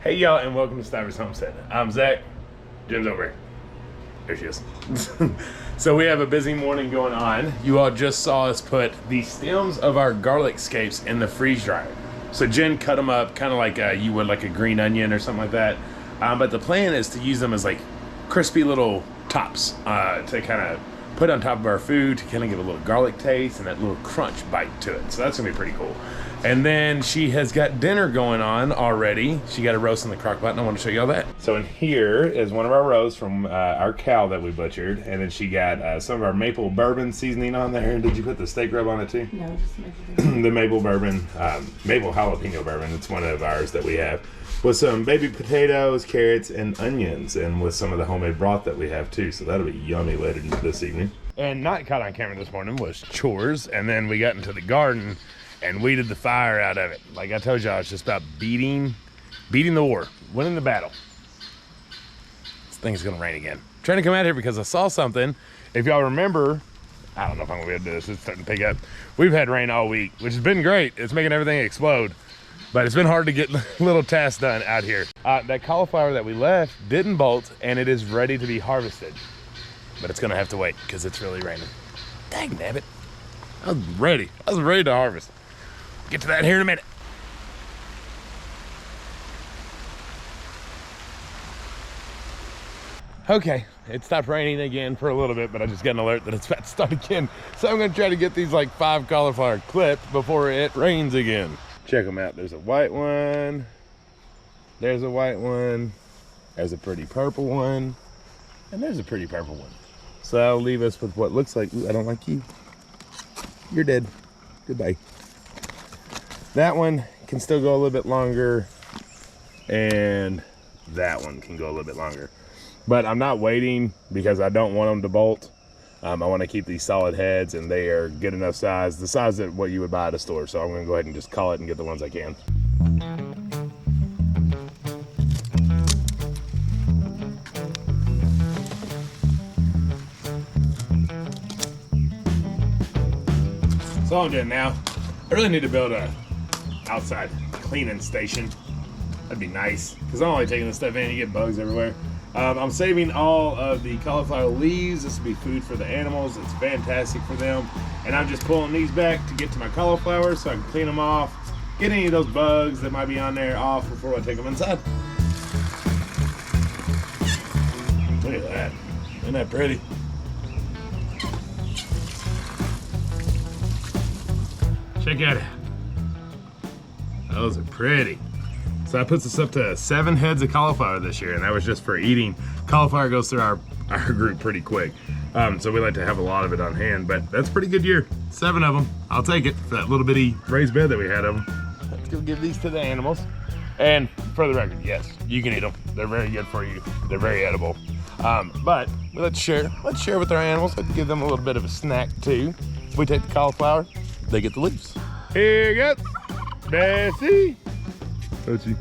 Hey y'all, and welcome to Stivers Homestead. I'm Zach. Jen's over here. There she is. So we have a busy morning going on. You all just saw us put the stems of our garlic scapes in the freeze dryer. So Jen cut them up kind of like you would like a green onion or something like that. But the plan is to use them as like crispy little tops to kind of put on top of our food to kind of give a little garlic taste and that little crunch bite to it. So that's gonna be pretty cool. And then she has got dinner going on already. She got a roast in the crock pot, and I want to show you all that. So in here is one of our roasts from our cow that we butchered. And then she got some of our maple bourbon seasoning on there. Did you put the steak rub on it too? No, just maple. The maple bourbon, maple jalapeno bourbon. It's one of ours that we have. With some baby potatoes, carrots, and onions. And with some of the homemade broth that we have too. So that'll be yummy later this evening. And not caught on camera this morning was chores. And then we got into the garden and weeded the fire out of it. Like I told y'all, it's just about beating the war, winning the battle. This thing's gonna rain again. I'm trying to come out here because I saw something. If y'all remember, I don't know if I'm gonna be able to do this, it's starting to pick up. We've had rain all week, which has been great. It's making everything explode, but it's been hard to get little tasks done out here. That cauliflower that we left didn't bolt and it is ready to be harvested, but it's gonna have to wait because it's really raining. Dang nabbit. I was ready to harvest. Get to that here in a minute. Okay, it stopped raining again for a little bit, but I just got an alert that it's about to start again. So I'm gonna try to get these like 5 cauliflower clipped before it rains again. Check them out. There's a white one. There's a white one. There's a pretty purple one. And there's a pretty purple one. So I'll leave us with what looks like, ooh, I don't like you. You're dead. Goodbye. That one can still go a little bit longer, and that one can go a little bit longer. But I'm not waiting because I don't want them to bolt. I want to keep these solid heads, and they are good enough size, the size that what you would buy at a store. So I'm going to go ahead and just call it and get the ones I can. So all I'm doing now, I really need to build a outside cleaning station. That'd be nice, because I'm only taking this stuff in, you get bugs everywhere. I'm saving all of the cauliflower leaves. This will be food for the animals. It's fantastic for them. And I'm just pulling these back to get to my cauliflower so I can clean them off, get any of those bugs that might be on there off before I take them inside. Look at that. Isn't that pretty? Check out it. Those are pretty. So I put this up to 7 heads of cauliflower this year, and that was just for eating. Cauliflower goes through our group pretty quick. So we like to have a lot of it on hand, but that's a pretty good year. 7 of them, I'll take it for that little bitty raised bed that we had of them. Let's go give these to the animals. And for the record, yes, you can eat them. They're very good for you. They're very edible. But let's share with our animals. Let's give them a little bit of a snack too. We take the cauliflower, they get the leaves. Here you go, Bessie. Bessie.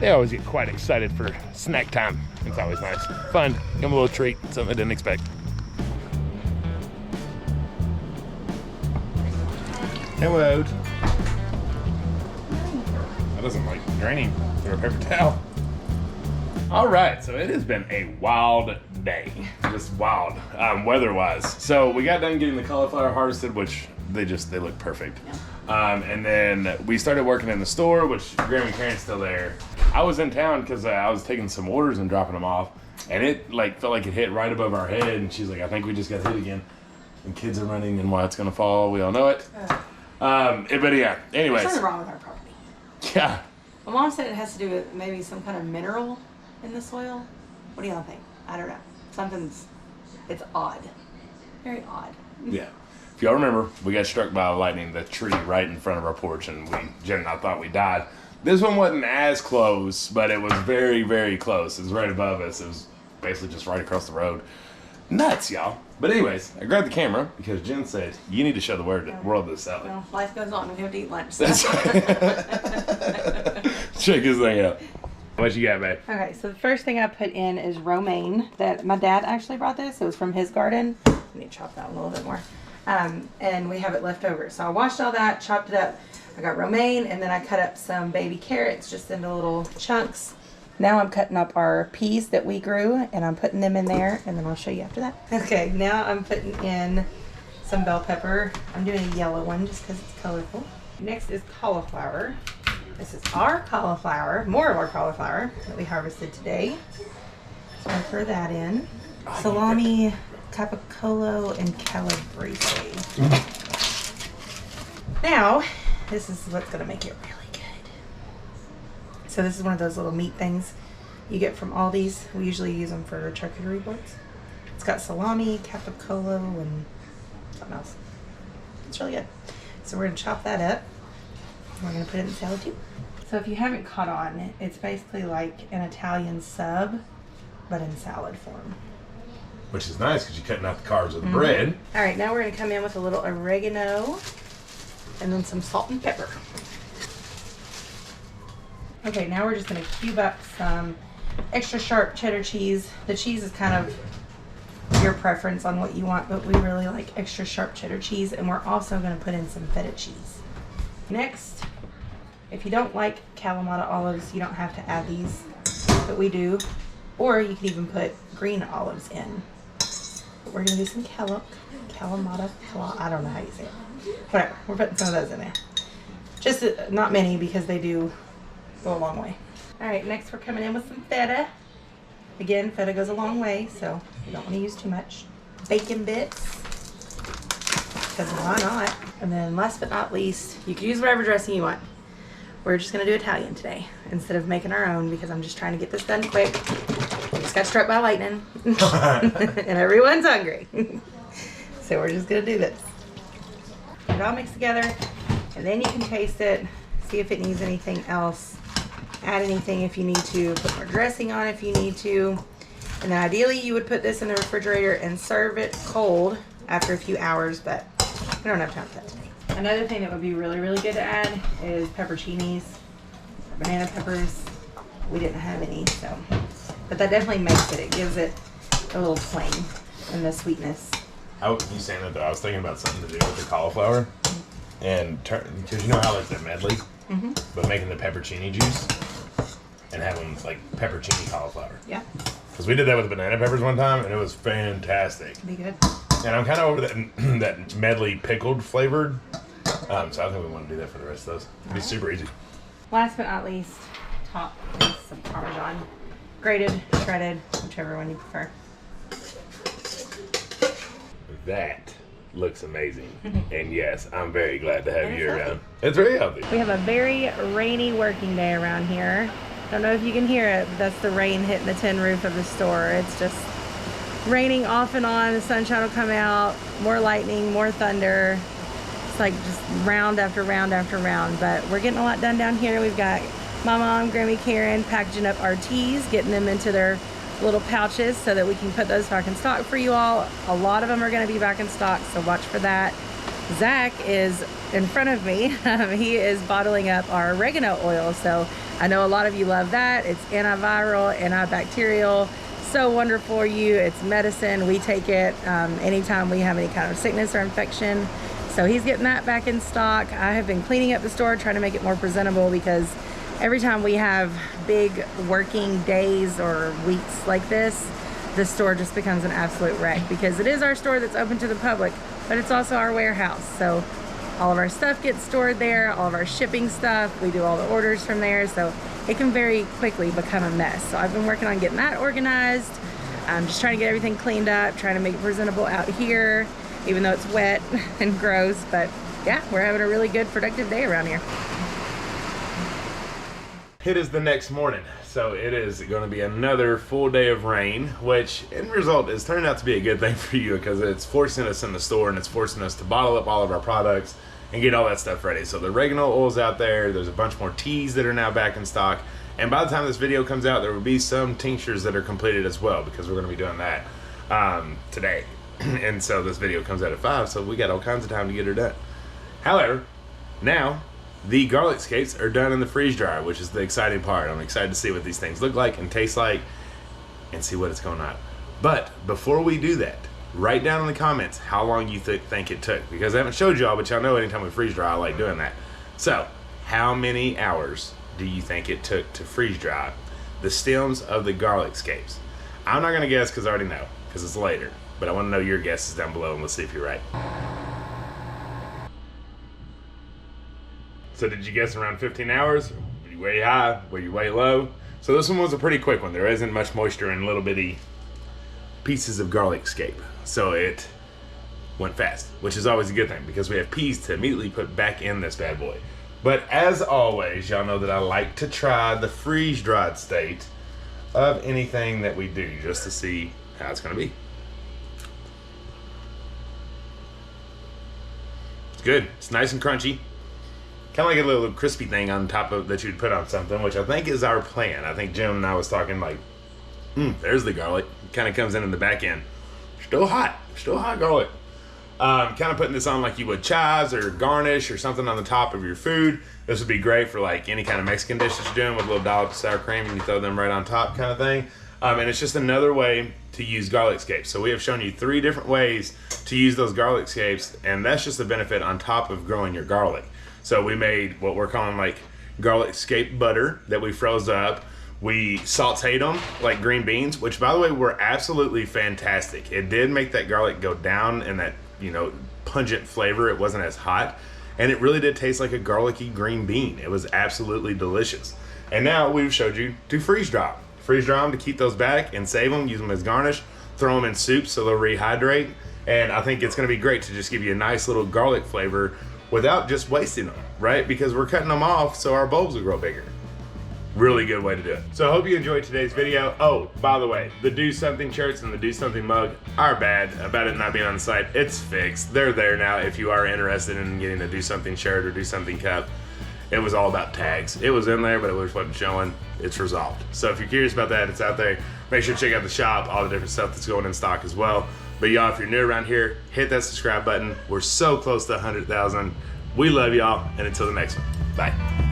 They always get quite excited for snack time. It's always nice. Fun. Give them a little treat, something I didn't expect. Hello. That doesn't like draining through a paper towel. All right, so it has been a wild day, just wild, weather-wise. So we got done getting the cauliflower harvested, which they look perfect. Yeah. And then we started working in the store, which Graham and Karen's still there. I was in town because I was taking some orders and dropping them off, and it felt like it hit right above our head. And she's like, "I think we just got hit again." And kids are running, and why it's gonna fall, we all know it. But yeah, anyways. There's something wrong with our property. Yeah. My mom said it has to do with maybe some kind of mineral in the soil. What do y'all think? I don't know. It's odd. Very odd. Yeah. If y'all remember, we got struck by lightning, the tree right in front of our porch, and Jen and I thought we died. This one wasn't as close, but it was very, very close. It was right above us. It was basically just right across the road. Nuts, y'all. But anyways, I grabbed the camera because Jen said, you need to show the world this salad. Well, life goes on. We have to eat lunch. So. That's right. Check this thing out. What you got, babe? Okay, so the first thing I put in is romaine. That my dad actually brought this. It was from his garden. I need to chop that one a little bit more. And we have it left over. So I washed all that, chopped it up. I got romaine, and then I cut up some baby carrots just into little chunks. Now I'm cutting up our peas that we grew, and I'm putting them in there, and then I'll show you after that. Okay, now I'm putting in some bell pepper. I'm doing a yellow one just because it's colorful. Next is cauliflower. This is our cauliflower, more of our cauliflower that we harvested today. So I'll throw that in. Salami, capicolo, and calabrese. Now, this is what's gonna make it really good. So this is one of those little meat things you get from Aldi's. We usually use them for charcuterie boards. It's got salami, capicolo, and something else. It's really good. So we're gonna chop that up. We're gonna put it in the salad too. So if you haven't caught on, it's basically like an Italian sub, but in salad form. Which is nice because you're cutting out the carbs of the bread. All right, now we're gonna come in with a little oregano and then some salt and pepper. Okay, now we're just gonna cube up some extra sharp cheddar cheese. The cheese is kind of your preference on what you want, but we really like extra sharp cheddar cheese, and we're also gonna put in some feta cheese. Next, if you don't like Kalamata olives, you don't have to add these, but we do. Or you can even put green olives in. But we're gonna do some Kalamata, I don't know how you say it. Whatever, we're putting some of those in there. Just not many because they do go a long way. All right, next we're coming in with some feta. Again, feta goes a long way, so you don't want to use too much. Bacon bits, because why not? And then last but not least, you can use whatever dressing you want. We're just gonna do Italian today instead of making our own because I'm just trying to get this done quick. We just got struck by lightning and everyone's hungry. So we're just gonna do this. Get it all mixed together and then you can taste it, see if it needs anything else. Add anything if you need to, put more dressing on if you need to. And then ideally you would put this in the refrigerator and serve it cold after a few hours, but we don't have time for that today. Another thing that would be really, really good to add is pepperoncinis, banana peppers. We didn't have any, so. But that definitely makes it. It gives it a little tang and the sweetness. You saying that though, I was thinking about something to do with the cauliflower. And because you know how like the medley, but making the peppercini juice and having like peppercini cauliflower. Yeah. Because we did that with banana peppers one time and it was fantastic. Be good. And I'm kind of over that that medley pickled flavored. So I think we want to do that for the rest of those. It'd be super easy. Last but not least, top is some Parmesan. Grated, shredded, whichever one you prefer. That looks amazing. And yes, I'm very glad to have you around. It's very healthy. We have a very rainy working day around here. Don't know if you can hear it, but that's the rain hitting the tin roof of the store. It's just raining off and on. The sunshine will come out, more lightning, more thunder. It's like just round after round after round, but we're getting a lot done down here. We've got my mom, Grammy Karen, packaging up our teas, getting them into their little pouches so that we can put those back in stock for you all. A lot of them are going to be back in stock, so watch for that. Zach is in front of me. He is bottling up our oregano oil, so I know a lot of you love that. It's antiviral, antibacterial, so wonderful for you. It's medicine. We take it anytime we have any kind of sickness or infection. So he's getting that back in stock. I have been cleaning up the store, trying to make it more presentable because every time we have big working days or weeks like this, the store just becomes an absolute wreck because it is our store that's open to the public, but it's also our warehouse. So all of our stuff gets stored there, all of our shipping stuff, we do all the orders from there, so it can very quickly become a mess. So I've been working on getting that organized. I'm just trying to get everything cleaned up, trying to make it presentable out here, even though it's wet and gross, but yeah, we're having a really good, productive day around here. It is the next morning, so it is going to be another full day of rain, which in result is turning out to be a good thing for you because it's forcing us in the store and it's forcing us to bottle up all of our products and get all that stuff ready. So the oregano oil's out there, there's a bunch more teas that are now back in stock, and by the time this video comes out, there will be some tinctures that are completed as well because we're going to be doing that. today. And so this video comes out at 5, so we got all kinds of time to get her done. However, now the garlic scapes are done in the freeze dryer, which is the exciting part. I'm excited to see what these things look like and taste like and see what it's going on. But before we do that, write down in the comments how long you think it took, because I haven't showed y'all, but y'all know anytime we freeze dry I like doing that. So how many hours do you think it took to freeze dry the stems of the garlic scapes? I'm not gonna guess because I already know, because it's later, but I want to know your guesses down below and let's see if you're right. So did you guess around 15 hours? Were you way high? Were you way low? So this one was a pretty quick one. There isn't much moisture in little bitty pieces of garlic scape, so it went fast, which is always a good thing because we have peas to immediately put back in this bad boy. But as always, y'all know that I like to try the freeze-dried state of anything that we do just to see how it's gonna be. It's good. It's nice and crunchy. Kind of like a little crispy thing on top of that you'd put on something, which I think is our plan. I think Jim and I was talking like, there's the garlic. Kind of comes in the back end. Still hot garlic. Kind of putting this on like you would chives or garnish or something on the top of your food. This would be great for like any kind of Mexican dish that you're doing with a little dollop of sour cream and you throw them right on top kind of thing. And it's just another way to use garlic scapes. So we have shown you 3 different ways to use those garlic scapes, and that's just a benefit on top of growing your garlic. So we made what we're calling like garlic scape butter that we froze up. We sauteed them like green beans, which by the way were absolutely fantastic. It did make that garlic go down in that, you know, pungent flavor. It wasn't as hot, and it really did taste like a garlicky green bean. It was absolutely delicious. And now we've showed you to freeze dry. Freeze dry them to keep those back and save them, use them as garnish, throw them in soup so they'll rehydrate. And I think it's gonna be great to just give you a nice little garlic flavor without just wasting them, right? Because we're cutting them off so our bulbs will grow bigger. Really good way to do it. So I hope you enjoyed today's video. Oh, by the way, the Do Something shirts and the Do Something mug are bad about it not being on the site. It's fixed. They're there now if you are interested in getting a Do Something shirt or Do Something cup. It was all about tags. It was in there, but it wasn't showing. It's resolved. So if you're curious about that, it's out there. Make sure to check out the shop, all the different stuff that's going in stock as well. But y'all, if you're new around here, hit that subscribe button. We're so close to 100,000. We love y'all, and until the next one, bye.